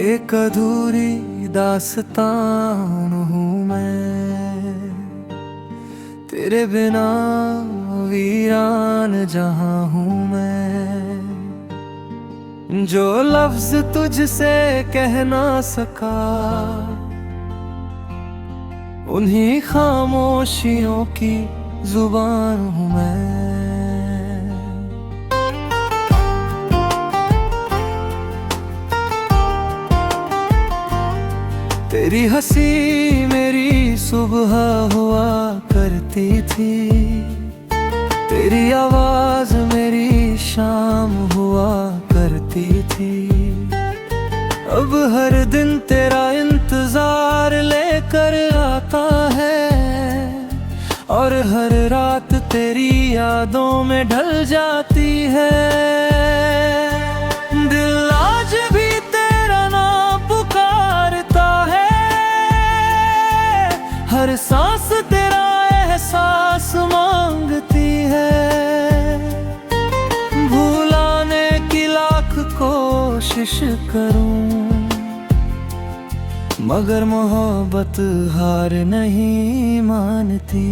एक अधूरी दास्तान हूँ मैं, तेरे बिना वीरान जहाँ हूँ मैं। जो लफ्ज तुझसे कह ना सका, उन्हीं खामोशियों की जुबान हूँ मैं। तेरी हंसी मेरी सुबह हुआ करती थी, तेरी आवाज मेरी शाम हुआ करती थी। अब हर दिन तेरा इंतजार लेकर आता है, और हर रात तेरी यादों में ढल जाती है। दिल आज भी तेरा नाम पुकारता है, हर सांस तेरा एहसास मांगती है। भुलाने की लाख कोशिश करूं, मगर मोहब्बत हार नहीं मानती।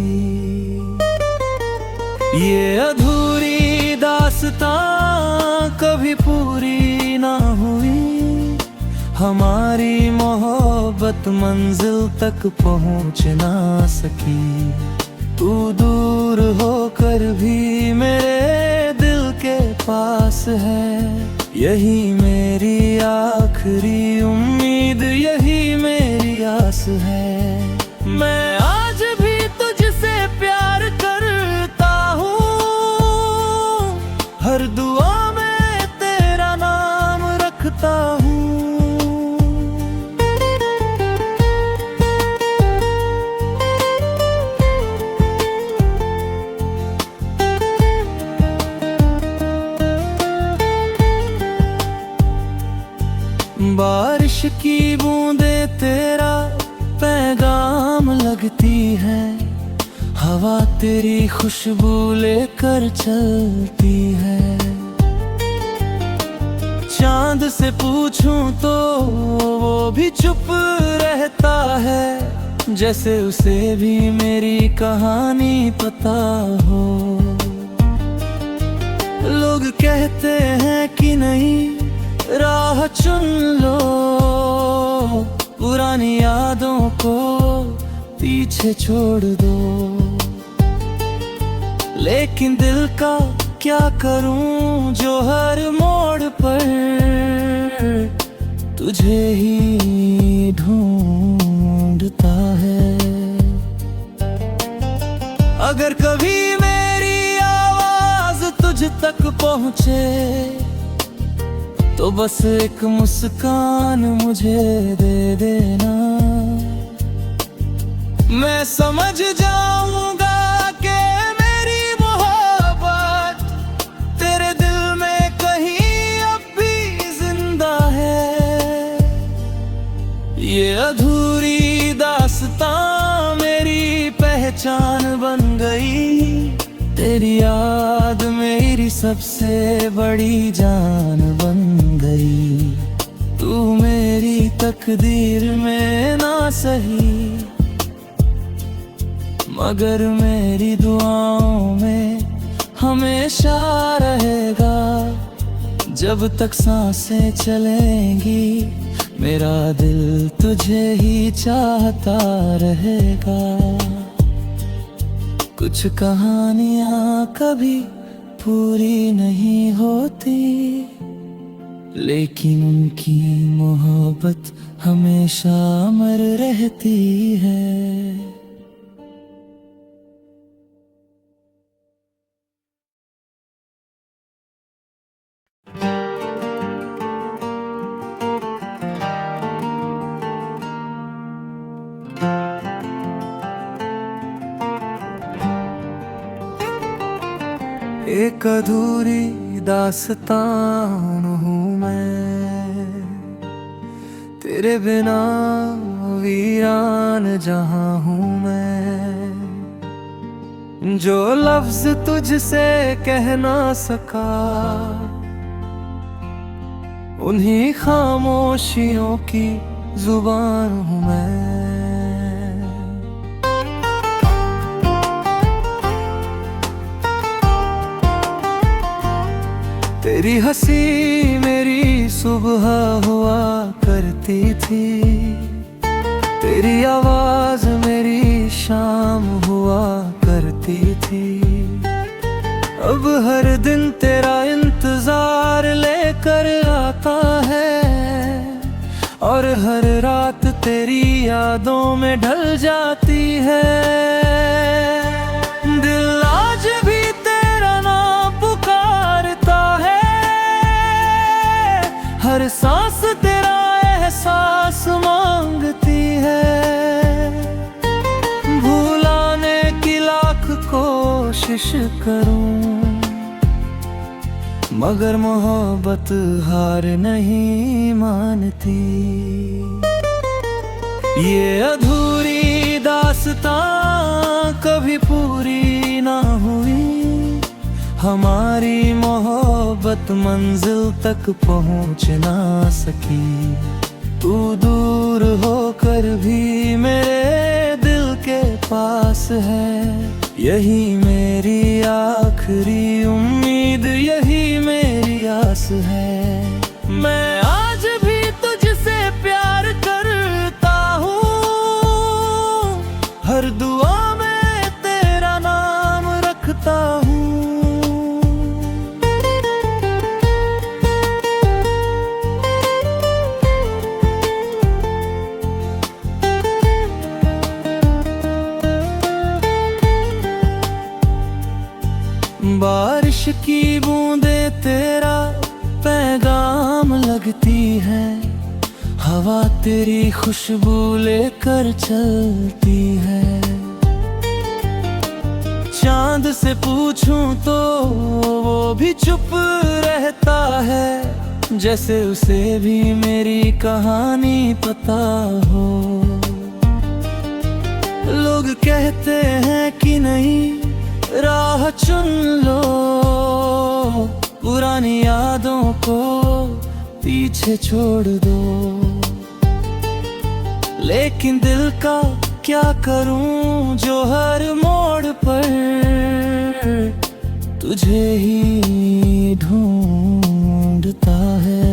ये अधूरी दास्तां कभी पूरी ना हुई, हमारी मोहब्बत मंजिल तक पहुंच ना सकी। तू दूर होकर भी मेरे दिल के पास है, यही मेरी आखिरी उम्मीद, यही मेरी आस है। मैं आज भी तुझसे प्यार करता हूँ, हर दुआ में तेरा नाम रखता हूँ। बारिश की बूंदें तेरा पैगाम लगती है, हवा तेरी खुशबू लेकर चलती है। चांद से पूछूं तो वो भी चुप रहता है, जैसे उसे भी मेरी कहानी पता हो। लोग कहते हैं कि नहीं राह चुन लो, पुरानी यादों को पीछे छोड़ दो। लेकिन दिल का क्या करूं जो हर मोड़ पर तुझे ही ढूंढता है। अगर कभी मेरी आवाज तुझ तक पहुंचे, तो बस एक मुस्कान मुझे दे देना। मैं समझ जाऊंगा कि मेरी मोहब्बत तेरे दिल में कहीं अब भी जिंदा है। ये अधूरी दास्तां मेरी पहचान बन गई, तेरी याद मेरी सबसे बड़ी जान बन गई। तू मेरी तकदीर में ना सही, मगर मेरी दुआओं में हमेशा रहेगा। जब तक सांसें चलेंगी, मेरा दिल तुझे ही चाहता रहेगा। कुछ कहानियां कभी पूरी नहीं होती, लेकिन उनकी मोहब्बत हमेशा अमर रहती है। एक अधूरी दास्तान हूँ मैं, तेरे बिना वीरान जहाँ हूँ मैं। जो लफ्ज तुझसे कह ना सका, उन्हीं खामोशियों की जुबान हूँ मैं। तेरी हंसी मेरी सुबह हुआ करती थी, तेरी आवाज मेरी शाम हुआ करती थी। अब हर दिन तेरा इंतजार लेकर आता है, और हर रात तेरी यादों में ढल जाती है। दिल आज भी तेरा नाम पुकारता है, हर सांस तेरा एहसास मांगती है। भुलाने की लाख कोशिश करूं, मगर मोहब्बत हार नहीं मानती। ये अधूरी दास्तां कभी पूरी ना हुई, हमारी मोहब्बत मंजिल तक पहुंच ना सकी। तू दूर होकर भी मेरे दिल के पास है, यही मेरी आखिरी उम्मीद, यही मेरी आस है। मैं आज भी तुझसे प्यार करता हूँ, हर दुआ में तेरा नाम रखता हूँ। बारिश की बूंदें तेरा पैगाम लगती है, हवा तेरी खुशबू लेकर चलती है। चांद से पूछूं तो वो भी चुप रहता है, जैसे उसे भी मेरी कहानी पता हो। लोग कहते हैं कि नहीं राह चुन लो, पुरानी यादों को पीछे छोड़ दो। लेकिन दिल का क्या करूं जो हर मोड़ पर तुझे ही ढूंढता है।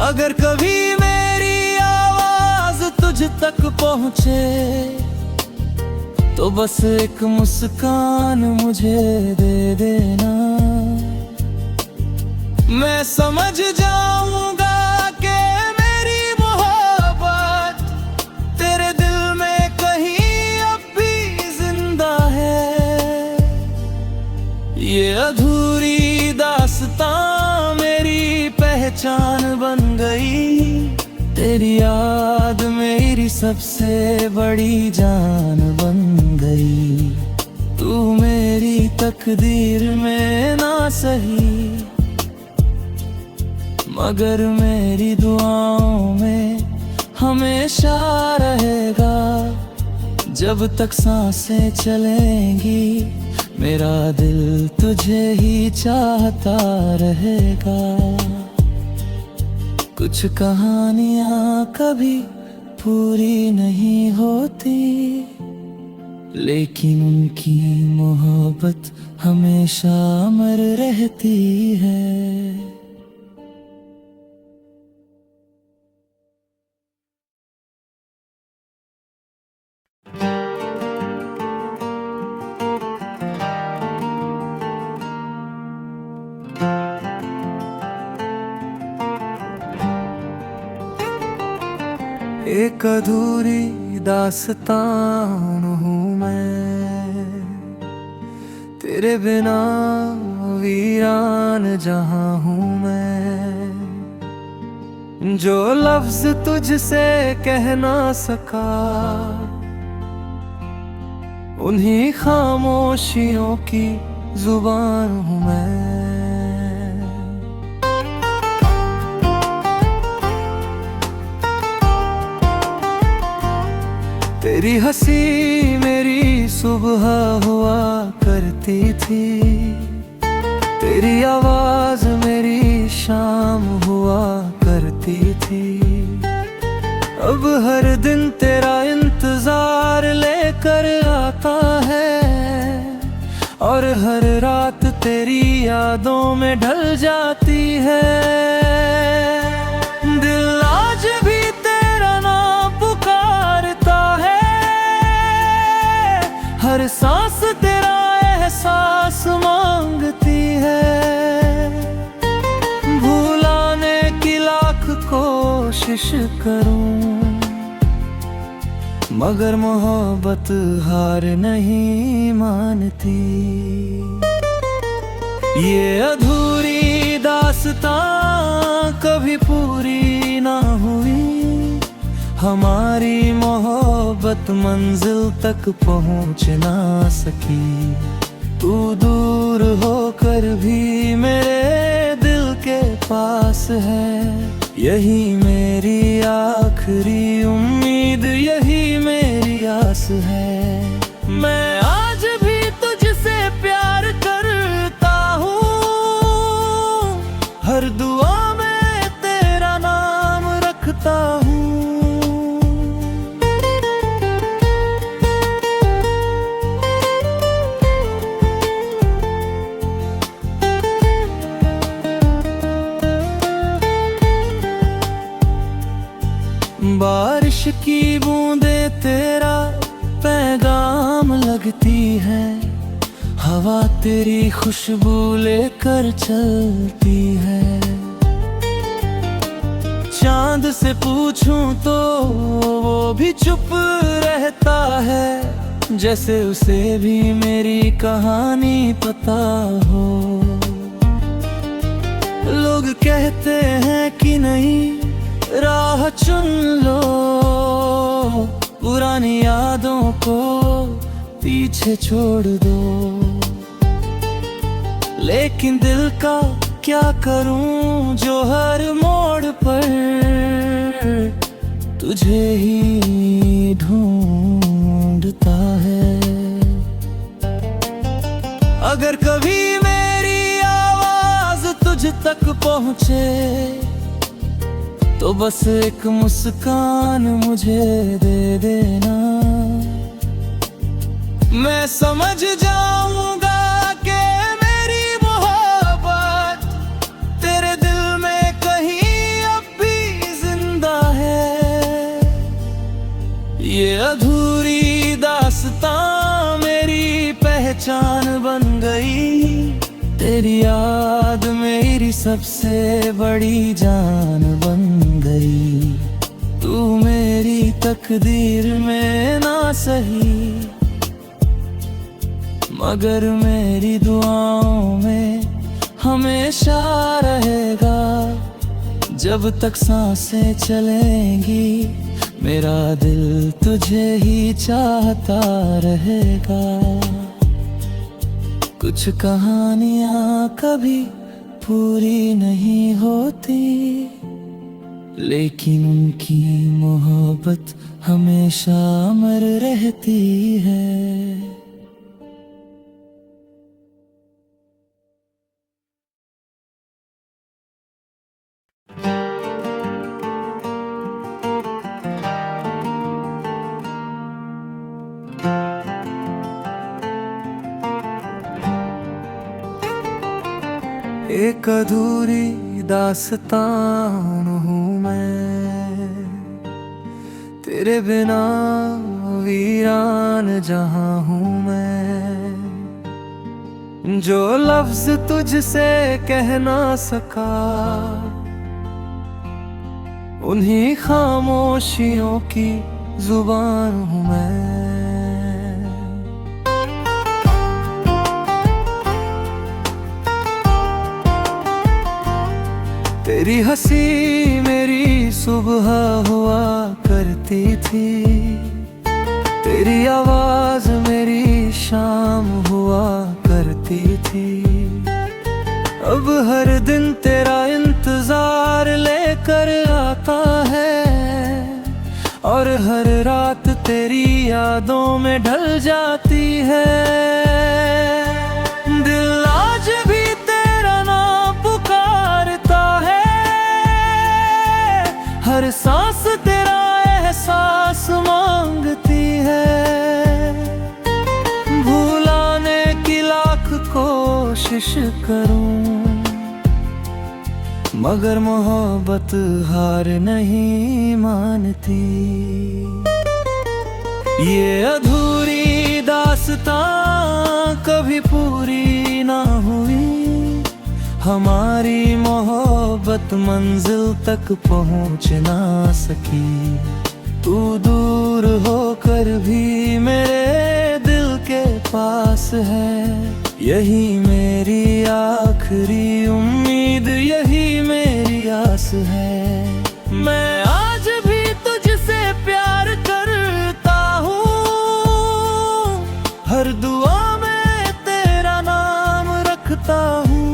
अगर कभी मेरी आवाज तुझ तक पहुंचे, तो बस एक मुस्कान मुझे दे देना। मैं समझ जाऊंगा कि मेरी मोहब्बत तेरे दिल में कहीं अब भी जिंदा है। ये अधूरी दास्तां मेरी पहचान बन गई, तेरी याद मेरी सबसे बड़ी जान बन गई। तू मेरी तकदीर में ना सही, मगर मेरी दुआओं में हमेशा रहेगा। जब तक सांसें चलेंगी मेरा दिल तुझे ही चाहता रहेगा। कुछ कहानियां कभी पूरी नहीं होती, लेकिन उनकी मोहब्बत हमेशा अमर रहती है। एक अधूरी दास्तान हूँ मैं, तेरे बिना वीरान जहाँ हूँ मैं। जो लफ्ज तुझसे कह ना सका, उन्हीं खामोशियों की जुबान हूँ मैं। तेरी हंसी मेरी सुबह हुआ करती थी, तेरी आवाज मेरी शाम हुआ करती थी। अब हर दिन तेरा इंतजार लेकर आता है, और हर रात तेरी यादों में ढल जाती है। दिल आज भी तेरा नाम पुकारता है, हर सांस तेरा एहसास मांगती है। भुलाने की लाख कोशिश करूं, मगर मोहब्बत हार नहीं मानती। ये अधूरी दास्तां कभी पूरी ना हुई, हमारी मोहब्बत मंजिल तक पहुंच ना सकी। तू दूर होकर भी मेरे दिल के पास है, यही मेरी आखिरी उम्मीद, यही मेरी आस है। मैं आज भी तुझसे प्यार करता हूँ, हर दुआ में तेरा नाम रखता हूँ। बारिश की बूंदें तेरा पैगाम लगती है, हवा तेरी खुशबू लेकर चलती है। चांद से पूछूं तो वो भी चुप रहता है, जैसे उसे भी मेरी कहानी पता हो। लोग कहते हैं कि नहीं, राह चुन लो, पुरानी यादों को पीछे छोड़ दो। लेकिन दिल का क्या करूं जो हर मोड़ पर तुझे ही ढूंढता है। अगर कभी मेरी आवाज तुझ तक पहुंचे, तो बस एक मुस्कान मुझे दे देना। मैं समझ जाऊंगा कि मेरी मोहब्बत तेरे दिल में कहीं अब भी जिंदा है। ये अधूरी दास्तां मेरी पहचान बन गई, तेरी याद मेरी सबसे बड़ी जान बन गई। तू मेरी तकदीर में ना सही, मगर मेरी दुआओं में हमेशा रहेगा। जब तक सांसें चलेंगी, मेरा दिल तुझे ही चाहता रहेगा। कुछ कहानियां कभी पूरी नहीं होती, लेकिन उनकी मोहब्बत हमेशा अमर रहती है। एक अधूरी दास्तान हूँ मैं, तेरे बिना वीरान जहाँ हूँ मैं। जो लफ्ज तुझसे कह ना सका, उन्हीं खामोशियों की जुबान हूँ मैं। तेरी हंसी मेरी सुबह हुआ करती थी, तेरी आवाज मेरी शाम हुआ करती थी। अब हर दिन तेरा इंतजार लेकर आता है, और हर रात तेरी यादों में ढल जाती है। दिल आज भी तेरा हर सांस तेरा एहसास मांगती है। भुलाने की लाख कोशिश करूं, मगर मोहब्बत हार नहीं मानती। ये अधूरी दास्तां कभी पूरी ना हुई, हमारी मोहब्बत मंजिल तक पहुंच ना सकी। तू दूर होकर भी मेरे दिल के पास है, यही मेरी आखिरी उम्मीद, यही मेरी आस है। मैं आज भी तुझसे प्यार करता हूँ, हर दुआ में तेरा नाम रखता हूँ।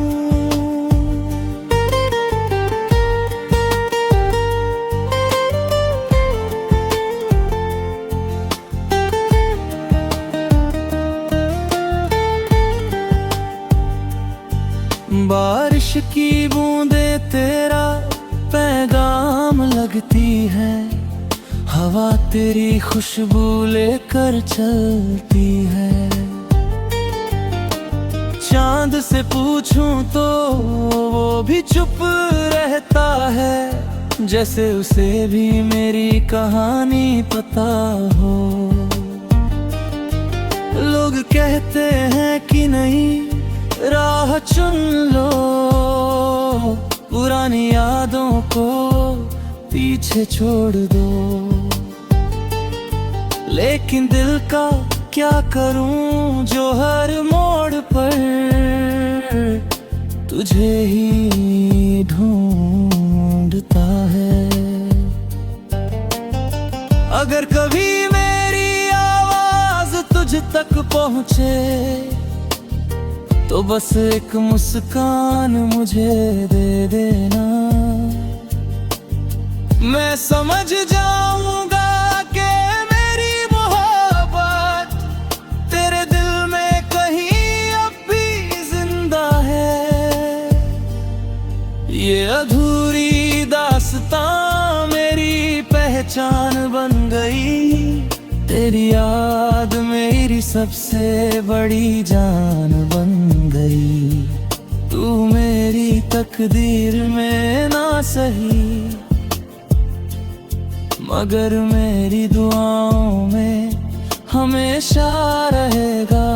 बारिश की बूंदें तेरा पैगाम लगती है, हवा तेरी खुशबू लेकर चलती है। चांद से पूछूं तो वो भी चुप रहता है, जैसे उसे भी मेरी कहानी पता हो। लोग कहते हैं कि नहीं राह चुन लो, पुरानी यादों को पीछे छोड़ दो। लेकिन दिल का क्या करूं जो हर मोड़ पर तुझे ही ढूंढता है। अगर कभी मेरी आवाज तुझ तक पहुंचे तो बस एक मुस्कान मुझे दे देना। मैं समझ जाऊंगा कि मेरी मोहब्बत तेरे दिल में कहीं अब भी जिंदा है। ये अधूरी दास्तां मेरी पहचान बन गई, तेरी याद मेरी सबसे बड़ी जान बन गई। तू मेरी तकदीर में ना सही, मगर मेरी दुआओं में हमेशा रहेगा।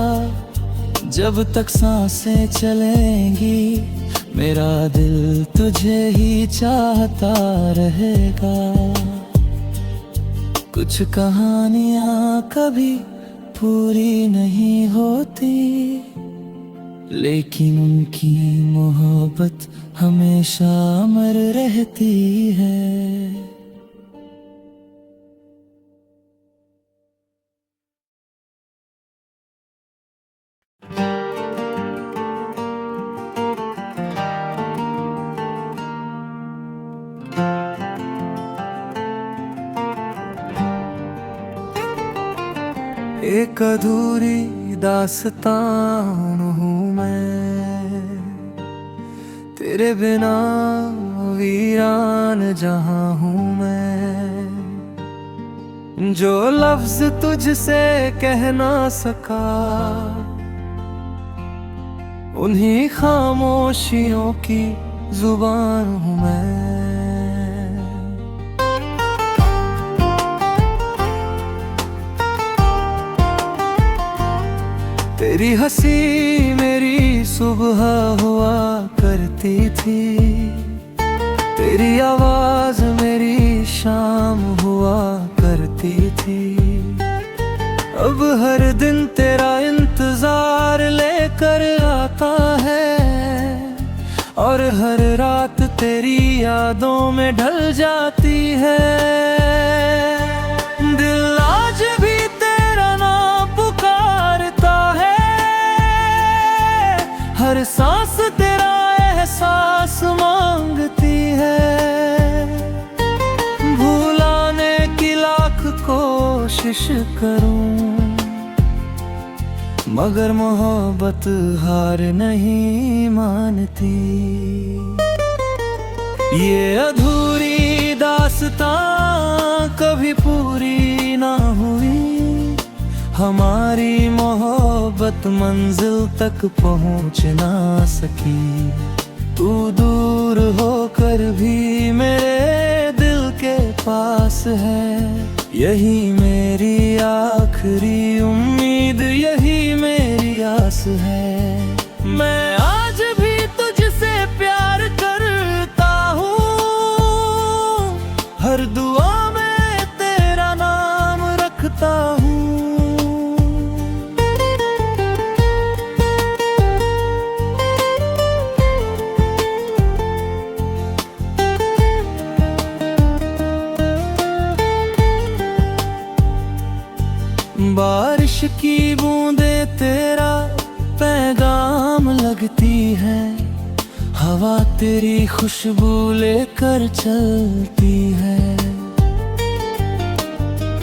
जब तक सांसें चलेंगी मेरा दिल तुझे ही चाहता रहेगा। कुछ कहानियां कभी पूरी नहीं होती, लेकिन उनकी मोहब्बत हमेशा अमर रहती है। एक अधूरी दास्तान हूँ मैं, तेरे बिना वीरान जहाँ हूँ मैं। जो लफ्ज तुझसे कह ना सका, उन्हीं खामोशियों की जुबान हूँ मैं। तेरी हंसी मेरी सुबह हुआ करती थी, तेरी आवाज मेरी शाम हुआ करती थी। अब हर दिन तेरा इंतजार लेकर आता है, और हर रात तेरी यादों में ढल जाती है। दिल आज भी तेरा नाम पुकारता है, हर सांस तेरा एहसास मांगती है। भुलाने की लाख कोशिश करूं, मगर मोहब्बत हार नहीं मानती। ये अधूरी दास्तां कभी पूरी ना हुई, हमारी मोहब्बत मंजिल तक पहुंच ना सकी। तू दूर होकर भी मेरे दिल के पास है, यही मेरी आखिरी उम्मीद, यही मेरी आस है। मैं आज भी तुझसे प्यार करता हूँ, हर दुआ में तेरा नाम रखता हूँ। बारिश की बूंदें तेरा पैगाम लगती है, हवा तेरी खुशबू लेकर चलती है।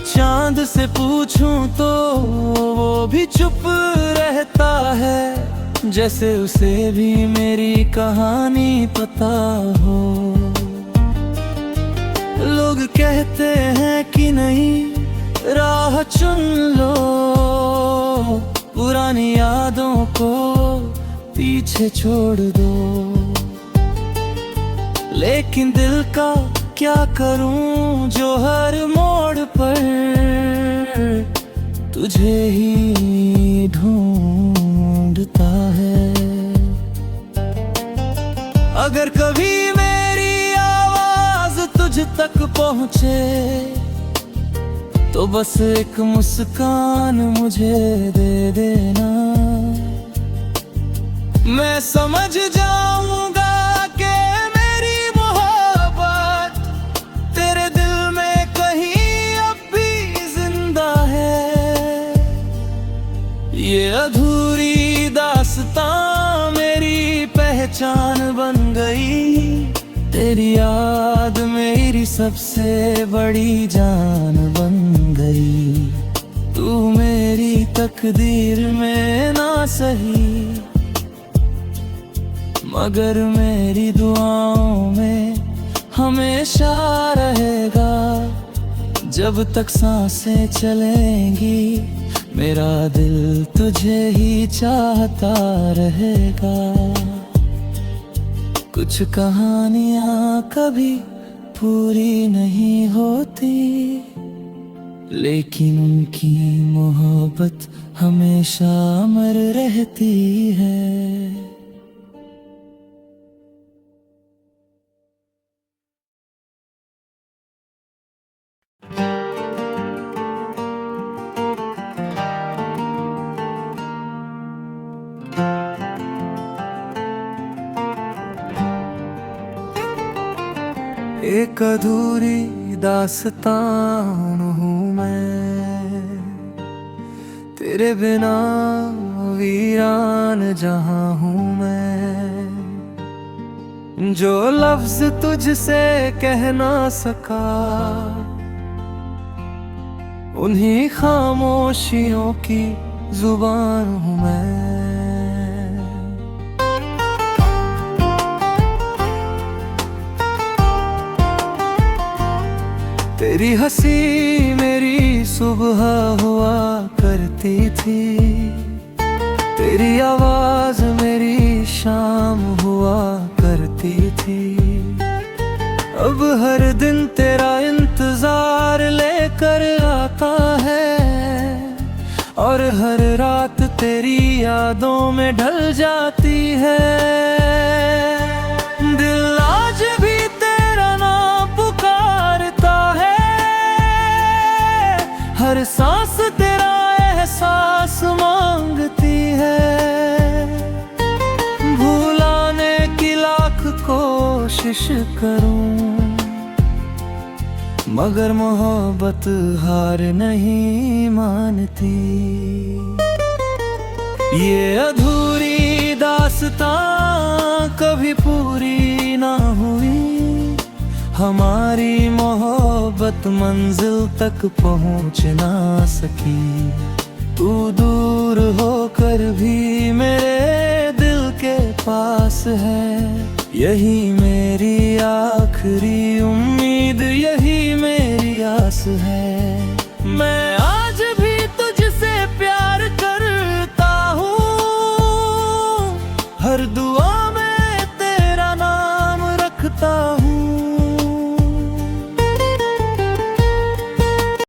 चांद से पूछूं तो वो भी चुप रहता है, जैसे उसे भी मेरी कहानी पता हो। लोग कहते हैं कि नहीं, राह चुन लो, पुरानी यादों को पीछे छोड़ दो। लेकिन दिल का क्या करूं जो हर मोड़ पर तुझे ही ढूंढता है। अगर कभी मेरी आवाज तुझ तक पहुंचे तो बस एक मुस्कान मुझे दे देना। मैं समझ जाऊंगा कि मेरी मोहब्बत तेरे दिल में कहीं अब भी जिंदा है। ये अधूरी दास्तां मेरी पहचान बन गई, तेरी याद मेरी सबसे बड़ी जान बन गई। तू मेरी तकदीर में ना सही, मगर मेरी दुआओं में हमेशा रहेगा। जब तक सांसें चलेंगी मेरा दिल तुझे ही चाहता रहेगा। कुछ कहानियां कभी पूरी नहीं होती, लेकिन उनकी मोहब्बत हमेशा अमर रहती है। एक अधूरी दास्तान हूँ मैं, तेरे बिना वीरान जहाँ हूँ मैं। जो लफ्ज तुझसे कह ना सका, उन्हीं खामोशियों की जुबान हूँ मैं। तेरी हंसी मेरी सुबह हुआ करती थी, तेरी आवाज मेरी शाम हुआ करती थी। अब हर दिन तेरा इंतजार लेकर आता है, और हर रात तेरी यादों में ढल जाती है। दिल आज भी तेरा नाम पुकारता है, हर सांस तेरा एहसास मांगती है। भुलाने की लाख कोशिश करूं, मगर मोहब्बत हार नहीं मानती। ये अधूरी दास्तां कभी पूरी ना हुई, हमारी मोहब्बत मंजिल तक पहुंच ना सकी। तू दूर होकर भी मेरे दिल के पास है, यही मेरी आखिरी उम्मीद, यही मेरी आस है। मैं आज भी तुझसे प्यार करता हूँ, हर दुआ में तेरा नाम रखता हूँ।